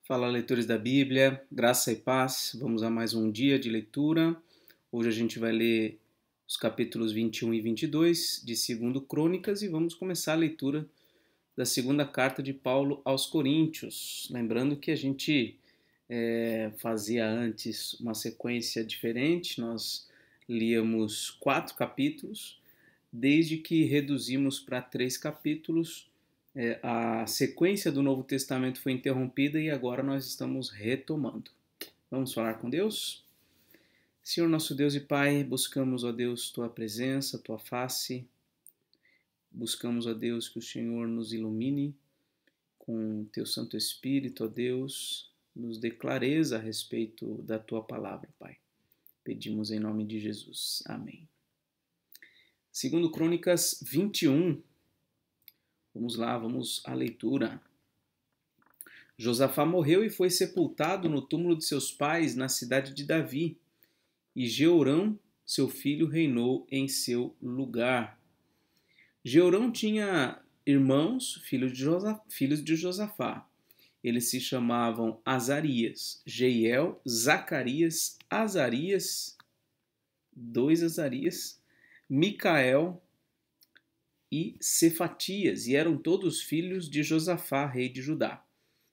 Fala, leitores da Bíblia, graça e paz. Vamos a mais um dia de leitura. Hoje a gente vai ler os capítulos 21 e 22 de 2 Crônicas e vamos começar a leitura da segunda carta de Paulo aos Coríntios. Lembrando que a gente fazia antes uma sequência diferente, nós líamos 4 capítulos, desde que reduzimos para 3 capítulos. A sequência do Novo Testamento foi interrompida e agora nós estamos retomando. Vamos falar com Deus? Senhor nosso Deus e Pai, buscamos, ó Deus, Tua presença, Tua face. Buscamos, ó Deus, que o Senhor nos ilumine com Teu Santo Espírito, ó Deus, nos dê clareza a respeito da Tua palavra, Pai. Pedimos em nome de Jesus. Amém. 2 Crônicas 21. Vamos lá, vamos à leitura. Josafá morreu e foi sepultado no túmulo de seus pais na cidade de Davi, e Jeorão, seu filho, reinou em seu lugar. Jeorão tinha irmãos, filhos de Josafá. Eles se chamavam Azarias, Jeiel, Zacarias, Azarias, 2 Azarias, Micael e Cefatias, e eram todos filhos de Josafá, rei de Judá.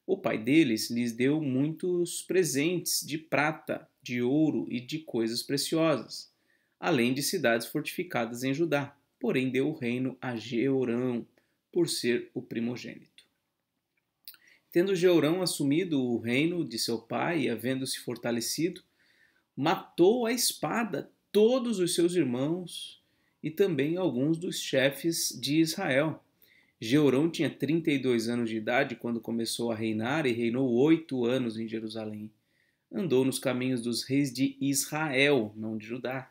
O pai deles lhes deu muitos presentes de prata, de ouro e de coisas preciosas, além de cidades fortificadas em Judá. Porém deu o reino a Jeorão, por ser o primogênito. Tendo Jeorão assumido o reino de seu pai e havendo-se fortalecido, matou à espada todos os seus irmãos e também alguns dos chefes de Israel. Jeorão tinha 32 anos de idade quando começou a reinar e reinou 8 anos em Jerusalém. Andou nos caminhos dos reis de Israel, não de Judá,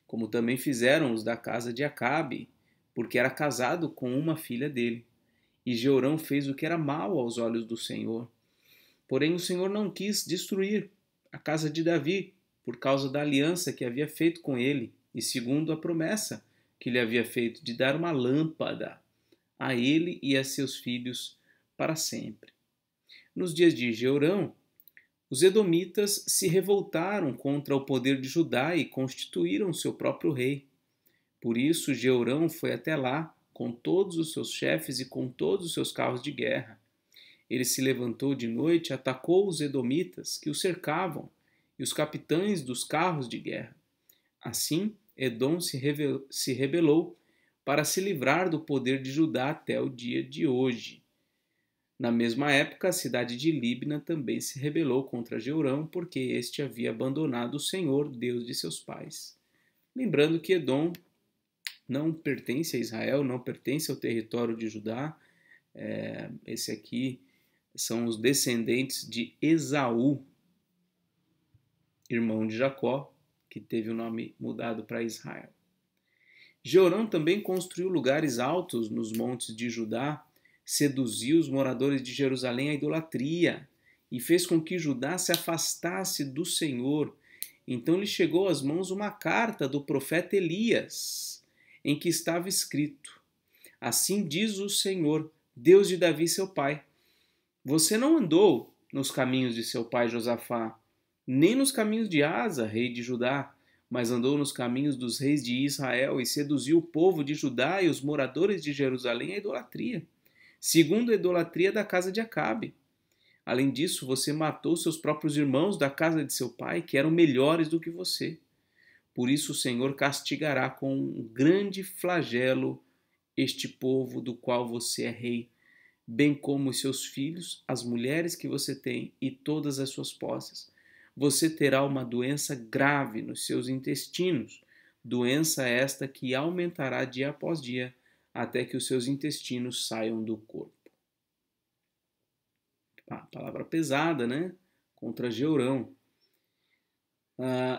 como também fizeram os da casa de Acabe, porque era casado com uma filha dele. E Jeorão fez o que era mal aos olhos do Senhor. Porém o Senhor não quis destruir a casa de Davi, por causa da aliança que havia feito com ele, e segundo a promessa que lhe havia feito de dar uma lâmpada a ele e a seus filhos para sempre. Nos dias de Jeorão, os edomitas se revoltaram contra o poder de Judá e constituíram seu próprio rei. Por isso Jeorão foi até lá com todos os seus chefes e com todos os seus carros de guerra. Ele se levantou de noite e atacou os edomitas que o cercavam e os capitães dos carros de guerra. Assim, Edom se rebelou para se livrar do poder de Judá até o dia de hoje. Na mesma época, a cidade de Líbna também se rebelou contra Jeorão, porque este havia abandonado o Senhor, Deus de seus pais. Lembrando que Edom não pertence a Israel, não pertence ao território de Judá. Esse aqui são os descendentes de Esaú, irmão de Jacó, que teve o nome mudado para Israel. Jeorão também construiu lugares altos nos montes de Judá, seduziu os moradores de Jerusalém à idolatria e fez com que Judá se afastasse do Senhor. Então lhe chegou às mãos uma carta do profeta Elias, em que estava escrito: Assim diz o Senhor, Deus de Davi seu pai: Você não andou nos caminhos de seu pai Josafá, nem nos caminhos de Asa, rei de Judá, mas andou nos caminhos dos reis de Israel e seduziu o povo de Judá e os moradores de Jerusalém à idolatria, segundo a idolatria da casa de Acabe. Além disso, você matou seus próprios irmãos da casa de seu pai, que eram melhores do que você. Por isso o Senhor castigará com um grande flagelo este povo do qual você é rei, bem como os seus filhos, as mulheres que você tem e todas as suas posses. Você terá uma doença grave nos seus intestinos, doença esta que aumentará dia após dia, até que os seus intestinos saiam do corpo. Palavra pesada, né? Contra Jeorão.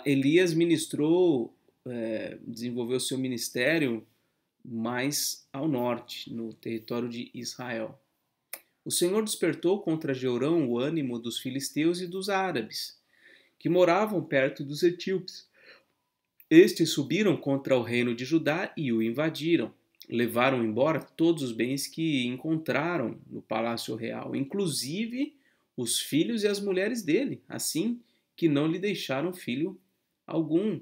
Elias desenvolveu seu ministério mais ao norte, no território de Israel. O Senhor despertou contra Jeorão o ânimo dos filisteus e dos árabes, que moravam perto dos etíopes. Estes subiram contra o reino de Judá e o invadiram. Levaram embora todos os bens que encontraram no palácio real, inclusive os filhos e as mulheres dele, assim que não lhe deixaram filho algum,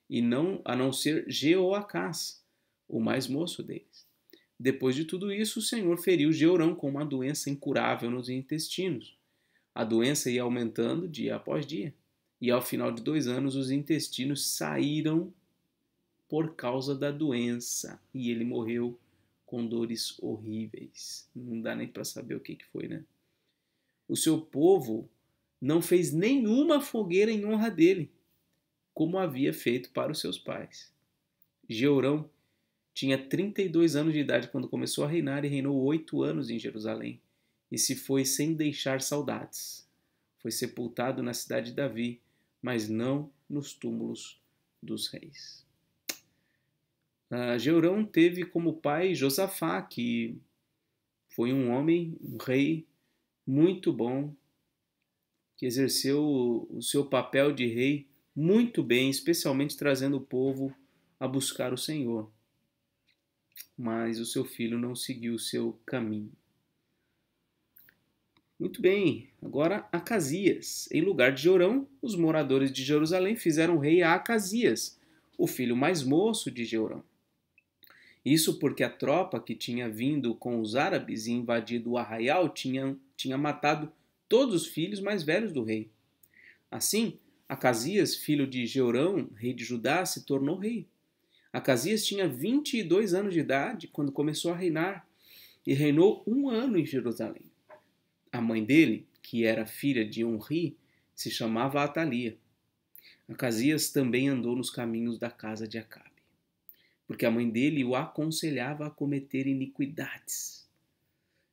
e não a não ser Jeoacás, o mais moço deles. Depois de tudo isso, o Senhor feriu Jeorão com uma doença incurável nos intestinos. A doença ia aumentando dia após dia, e ao final de 2 anos os intestinos saíram por causa da doença, e ele morreu com dores horríveis. Não dá nem para saber o que foi, né? O seu povo não fez nenhuma fogueira em honra dele, como havia feito para os seus pais. Jeorão tinha 32 anos de idade quando começou a reinar e reinou 8 anos em Jerusalém, e se foi sem deixar saudades. Foi sepultado na cidade de Davi, mas não nos túmulos dos reis. Jeorão teve como pai Josafá, que foi um homem, um rei muito bom, que exerceu o seu papel de rei muito bem, especialmente trazendo o povo a buscar o Senhor. Mas o seu filho não seguiu o seu caminho. Muito bem, agora Acasias. Em lugar de Jeorão, os moradores de Jerusalém fizeram rei a Acasias, o filho mais moço de Jeorão. Isso porque a tropa que tinha vindo com os árabes e invadido o arraial tinha matado todos os filhos mais velhos do rei. Assim, Acasias, filho de Jeorão, rei de Judá, se tornou rei. Acasias tinha 22 anos de idade quando começou a reinar e reinou 1 ano em Jerusalém. A mãe dele, que era filha de Onri, se chamava Atalia. Acasias também andou nos caminhos da casa de Acabe, porque a mãe dele o aconselhava a cometer iniquidades.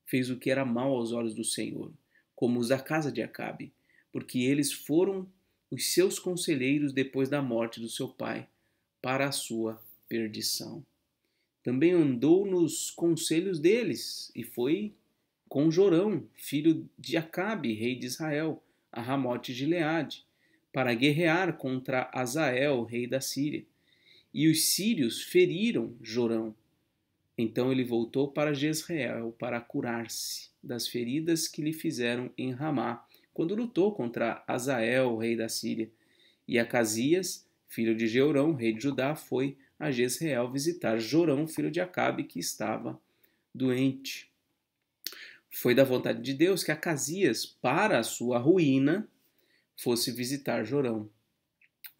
Fez o que era mal aos olhos do Senhor, como os da casa de Acabe, porque eles foram os seus conselheiros depois da morte do seu pai, para a sua perdição. Também andou nos conselhos deles, e foi com Jorão, filho de Acabe, rei de Israel, a Ramote de Gileade, para guerrear contra Azael, rei da Síria. E os sírios feriram Jorão. Então ele voltou para Jezreel para curar-se das feridas que lhe fizeram em Ramá, quando lutou contra Azael, rei da Síria. E Acasias, filho de Jeorão, rei de Judá, foi a Jezreel visitar Jorão, filho de Acabe, que estava doente. Foi da vontade de Deus que Acasias, para a sua ruína, fosse visitar Jorão.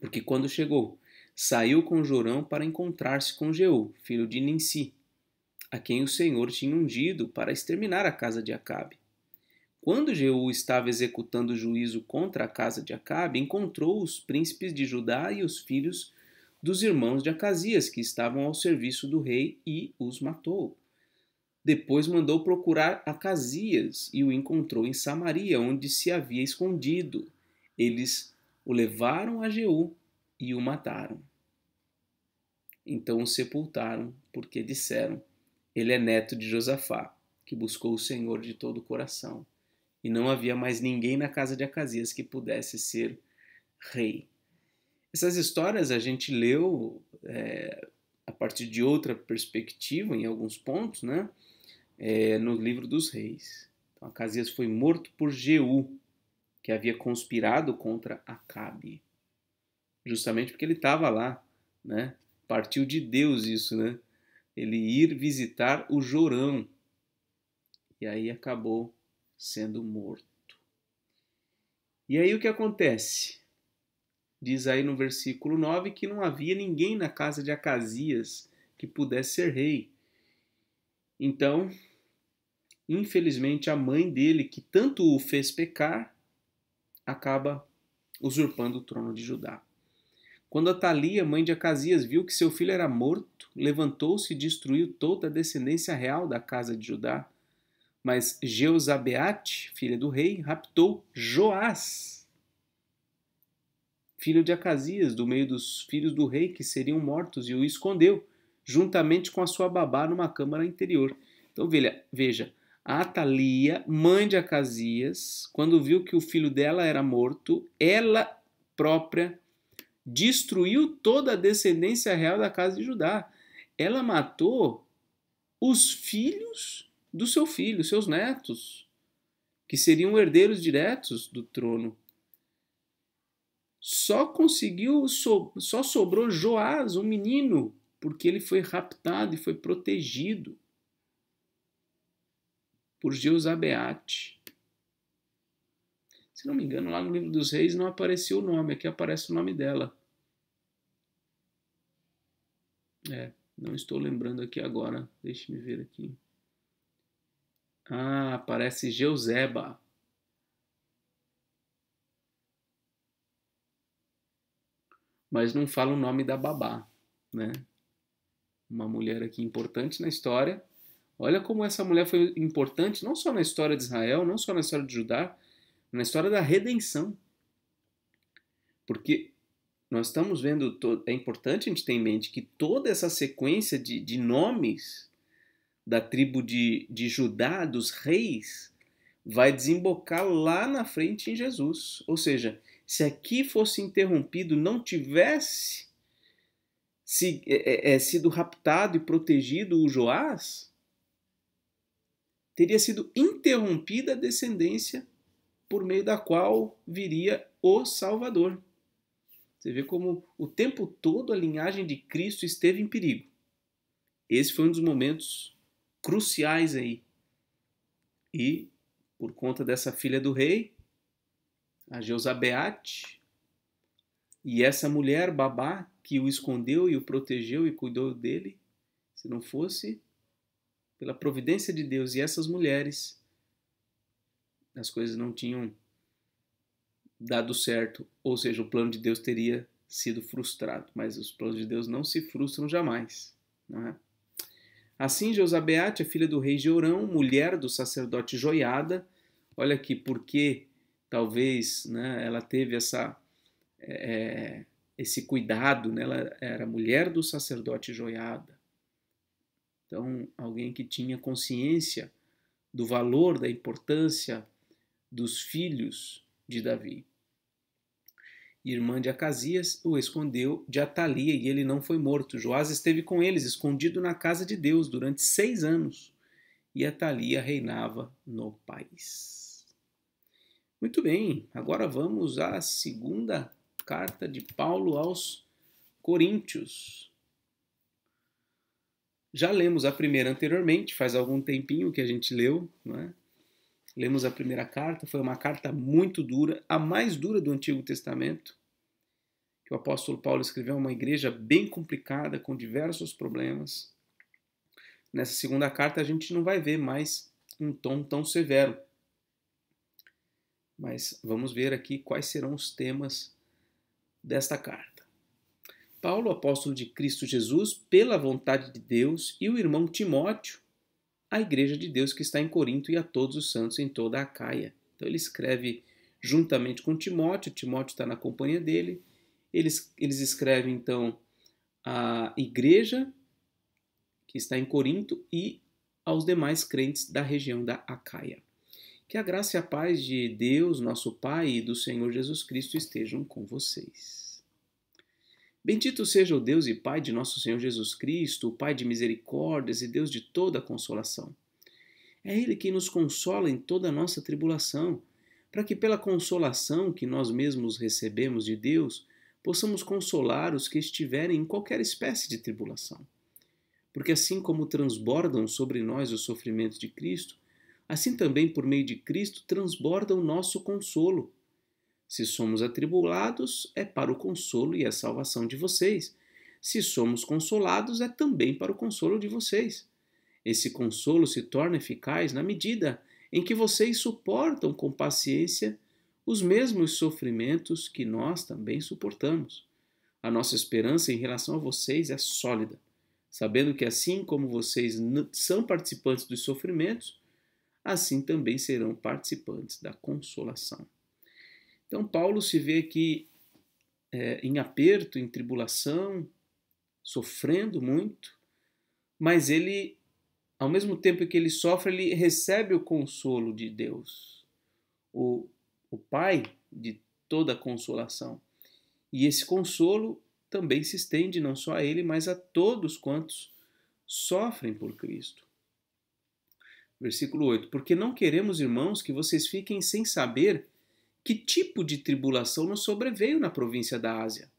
Porque quando chegou, saiu com Jorão para encontrar-se com Jeú, filho de Ninsi, a quem o Senhor tinha ungido para exterminar a casa de Acabe. Quando Jeú estava executando o juízo contra a casa de Acabe, encontrou os príncipes de Judá e os filhos dos irmãos de Acasias, que estavam ao serviço do rei, e os matou. Depois mandou procurar Acasias e o encontrou em Samaria, onde se havia escondido. Eles o levaram a Jeú e o mataram. Então o sepultaram, porque disseram: ele é neto de Josafá, que buscou o Senhor de todo o coração. E não havia mais ninguém na casa de Acasias que pudesse ser rei. Essas histórias a gente leu a partir de outra perspectiva, em alguns pontos, né? No livro dos reis. Então, Acasias foi morto por Jeú, que havia conspirado contra Acabe. Justamente porque ele estava lá, né? Partiu de Deus isso, né? Ele ir visitar o Jorão. E aí acabou sendo morto. E aí o que acontece? Diz aí no versículo 9 que não havia ninguém na casa de Acasias que pudesse ser rei. Então, infelizmente, a mãe dele, que tanto o fez pecar, acaba usurpando o trono de Judá. Quando Atalia, mãe de Acasias, viu que seu filho era morto, levantou-se e destruiu toda a descendência real da casa de Judá. Mas Jeozabeate, filha do rei, raptou Joás, filho de Acasias, do meio dos filhos do rei que seriam mortos, e o escondeu, juntamente com a sua babá, numa câmara interior. Então veja, a Atalia, mãe de Acasias, quando viu que o filho dela era morto, ela própria destruiu toda a descendência real da casa de Judá. Ela matou os filhos do seu filho, seus netos. que seriam herdeiros diretos do trono. Só sobrou Joás, um menino, porque ele foi raptado e foi protegido por Jeozabeate. Se não me engano, lá no livro dos reis não apareceu o nome, aqui aparece o nome dela. Não estou lembrando aqui agora, deixe-me ver aqui. Aparece Jeuzeba. Mas não fala o nome da babá, né? Uma mulher aqui importante na história. Olha como essa mulher foi importante, não só na história de Israel, não só na história de Judá, na história da redenção. Porque nós estamos vendo, é importante a gente ter em mente que toda essa sequência de nomes da tribo de Judá, dos reis, vai desembocar lá na frente em Jesus. Ou seja, se aqui fosse interrompido, não tivesse sido raptado e protegido o Joás, teria sido interrompida a descendência por meio da qual viria o Salvador. Você vê como o tempo todo a linhagem de Cristo esteve em perigo. Esse foi um dos momentos cruciais aí. E, por conta dessa filha do rei, a Jeozabeate, e essa mulher babá que o escondeu e o protegeu e cuidou dele, se não fosse pela providência de Deus e essas mulheres, as coisas não tinham dado certo, ou seja, o plano de Deus teria sido frustrado, mas os planos de Deus não se frustram jamais, não é? Assim, Jeozabeate, a filha do rei Jeorão, mulher do sacerdote Joiada, olha aqui porque talvez, né, ela teve esse cuidado, né? Ela era mulher do sacerdote Joiada, então alguém que tinha consciência do valor, da importância dos filhos de Davi. Irmã de Acasias, o escondeu de Atalia e ele não foi morto. Joás esteve com eles, escondido na casa de Deus, durante 6 anos. E Atalia reinava no país. Muito bem, agora vamos à segunda carta de Paulo aos Coríntios. Já lemos a primeira anteriormente, faz algum tempinho que a gente leu, não é? Lemos a primeira carta, foi uma carta muito dura, a mais dura do Antigo Testamento, que o apóstolo Paulo escreveu a uma igreja bem complicada, com diversos problemas. Nessa segunda carta a gente não vai ver mais um tom tão severo. Mas vamos ver aqui quais serão os temas desta carta. Paulo, apóstolo de Cristo Jesus, pela vontade de Deus, e o irmão Timóteo, a igreja de Deus que está em Corinto e a todos os santos em toda a Acaia. Então ele escreve juntamente com Timóteo está na companhia dele. Eles escrevem então à igreja que está em Corinto e aos demais crentes da região da Acaia. Que a graça e a paz de Deus, nosso Pai, e do Senhor Jesus Cristo estejam com vocês. Bendito seja o Deus e Pai de nosso Senhor Jesus Cristo, o Pai de misericórdias e Deus de toda consolação. É Ele quem nos consola em toda a nossa tribulação, para que pela consolação que nós mesmos recebemos de Deus, possamos consolar os que estiverem em qualquer espécie de tribulação. Porque assim como transbordam sobre nós os sofrimentos de Cristo, assim também por meio de Cristo transborda o nosso consolo. Se somos atribulados, é para o consolo e a salvação de vocês. Se somos consolados, é também para o consolo de vocês. Esse consolo se torna eficaz na medida em que vocês suportam com paciência os mesmos sofrimentos que nós também suportamos. A nossa esperança em relação a vocês é sólida, sabendo que assim como vocês são participantes dos sofrimentos, assim também serão participantes da consolação. Então Paulo se vê aqui em aperto, em tribulação, sofrendo muito, mas ele, ao mesmo tempo que ele sofre, ele recebe o consolo de Deus, o Pai de toda a consolação. E esse consolo também se estende não só a ele, mas a todos quantos sofrem por Cristo. Versículo 8. Porque não queremos, irmãos, que vocês fiquem sem saber que tipo de tribulação nos sobreveio na província da Ásia.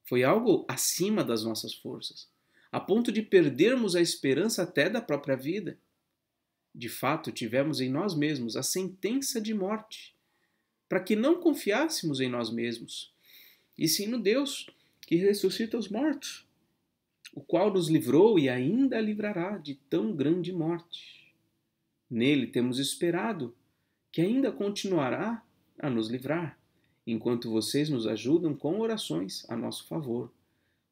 Foi algo acima das nossas forças, a ponto de perdermos a esperança até da própria vida. De fato, tivemos em nós mesmos a sentença de morte, para que não confiássemos em nós mesmos, e sim no Deus que ressuscita os mortos, o qual nos livrou e ainda livrará de tão grande morte. Nele temos esperado que ainda continuará a nos livrar, enquanto vocês nos ajudam com orações a nosso favor,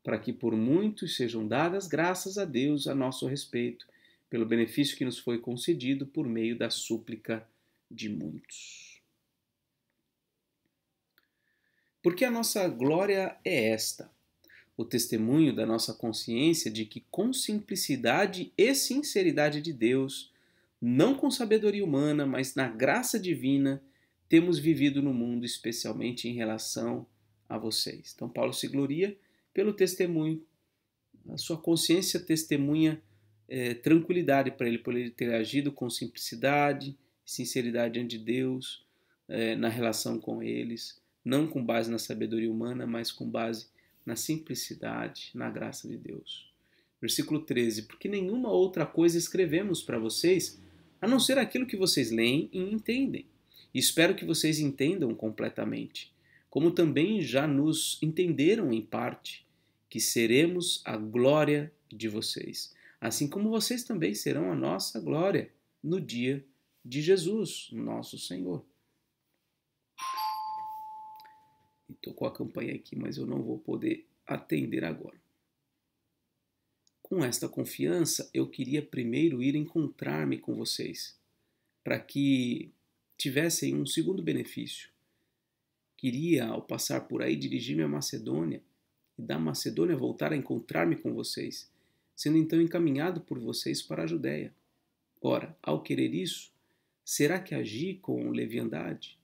para que por muitos sejam dadas graças a Deus a nosso respeito, pelo benefício que nos foi concedido por meio da súplica de muitos. Porque a nossa glória é esta, o testemunho da nossa consciência de que com simplicidade e sinceridade de Deus, não com sabedoria humana, mas na graça divina, temos vivido no mundo, especialmente em relação a vocês. Então Paulo se gloria pelo testemunho, a sua consciência testemunha tranquilidade para ele, por ele ter agido com simplicidade, sinceridade diante de Deus, na relação com eles, não com base na sabedoria humana, mas com base na simplicidade, na graça de Deus. Versículo 13. Porque nenhuma outra coisa escrevemos para vocês, a não ser aquilo que vocês leem e entendem. E espero que vocês entendam completamente, como também já nos entenderam em parte, que seremos a glória de vocês, assim como vocês também serão a nossa glória no dia de Jesus, nosso Senhor. Estou com a campanha aqui, mas eu não vou poder atender agora. Com esta confiança, eu queria primeiro ir encontrar-me com vocês, para que tivessem um segundo benefício. Queria, ao passar por aí, dirigir-me à Macedônia e da Macedônia voltar a encontrar-me com vocês, sendo então encaminhado por vocês para a Judéia. Ora, ao querer isso, será que agi com leviandade?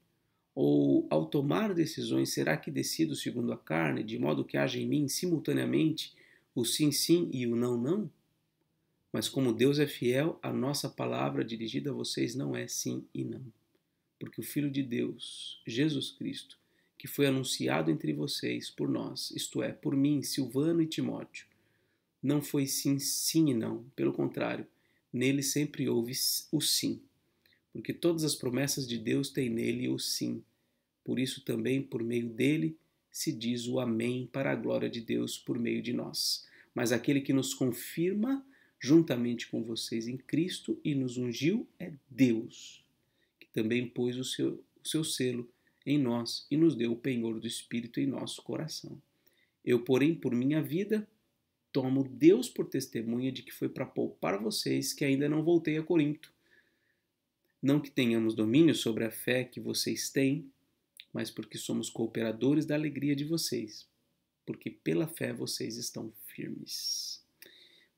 Ou, ao tomar decisões, será que decido segundo a carne, de modo que haja em mim simultaneamente o sim, sim e o não, não? Mas como Deus é fiel, a nossa palavra dirigida a vocês não é sim e não. Porque o Filho de Deus, Jesus Cristo, que foi anunciado entre vocês por nós, isto é, por mim, Silvano e Timóteo, não foi sim, sim e não. Pelo contrário, nele sempre houve o sim. Porque todas as promessas de Deus têm nele o sim. Por isso também, por meio dele, se diz o amém para a glória de Deus por meio de nós. Mas aquele que nos confirma juntamente com vocês em Cristo e nos ungiu é Deus, que também pôs o seu selo em nós e nos deu o penhor do Espírito em nosso coração. Eu, porém, por minha vida, tomo Deus por testemunha de que foi para poupar vocês que ainda não voltei a Corinto. Não que tenhamos domínio sobre a fé que vocês têm, mas porque somos cooperadores da alegria de vocês, porque pela fé vocês estão firmes.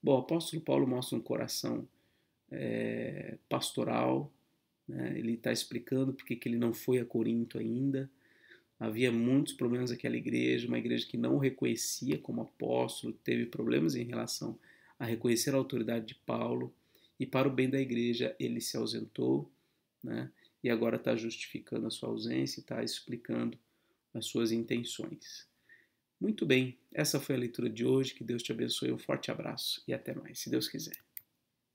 Bom, o apóstolo Paulo mostra um coração pastoral, né? Ele está explicando porque que ele não foi a Corinto ainda. Havia muitos problemas naquela igreja, uma igreja que não o reconhecia como apóstolo, teve problemas em relação a reconhecer a autoridade de Paulo, e para o bem da igreja ele se ausentou, né? E agora está justificando a sua ausência e está explicando as suas intenções. Muito bem, essa foi a leitura de hoje, que Deus te abençoe, um forte abraço e até mais, se Deus quiser.